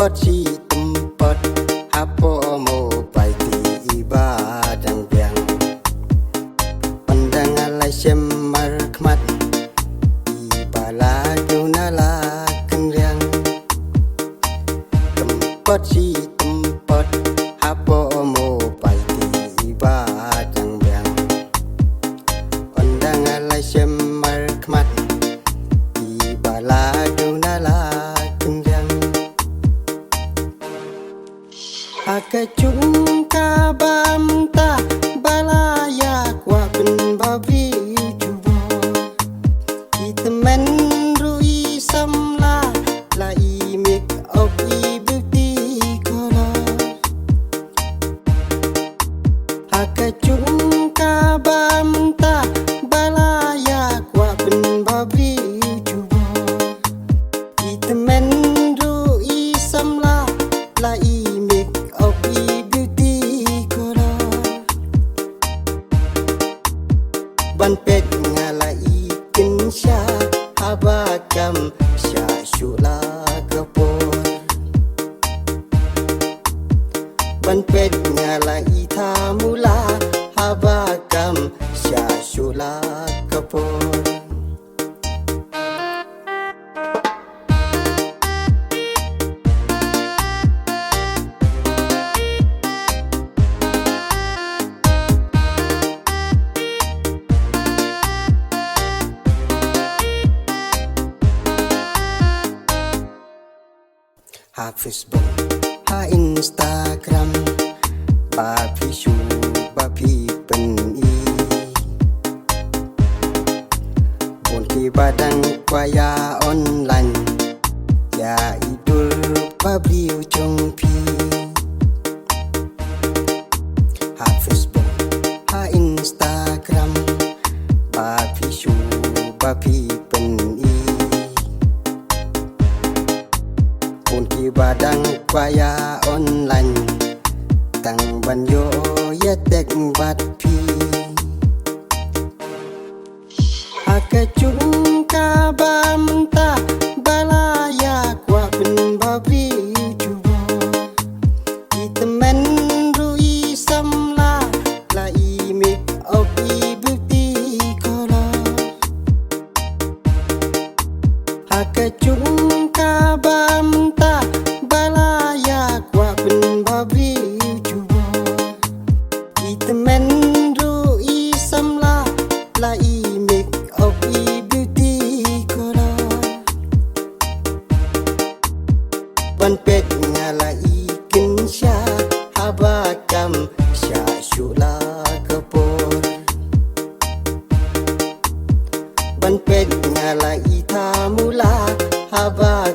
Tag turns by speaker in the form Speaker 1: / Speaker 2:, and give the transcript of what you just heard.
Speaker 1: tempat si tempat apa mau baik ibadah biang pandang alai semar khmat ibala junala kenriang tempat si tempat apa mau baik ibadah biang pandang alai semar khmat ibala junala Akacung kabam ta balayak wapen babi cubo Itemen rui samla la imik of ibuti kola Akacung kabam ta balayak wapen babi cubo Itemen rui samla la imik ban pet ngalai kensha habakam sya shula kapor ban pet ngalai thamula habakam sya shula kapor Ha Facebook, ha Instagram, bapi shu, bapi peni. Bunti badang kuaya online, ya idul babi ujung pi. Ha Facebook, ha Instagram, bapi shu, bapi peni. Kunci badang kuaya online tang banyo ya tek bat pi Akacung kabam ta balaya kwa pen babi cubo Itemen rui samla la imik of ibuti kola Akacung kabam ta balaya kwa pen babi cubo Itemen rui samla la imik of ibuti kola ban pet ngalai kensha habakam sya shula kapor ban pet ngalai thamula haba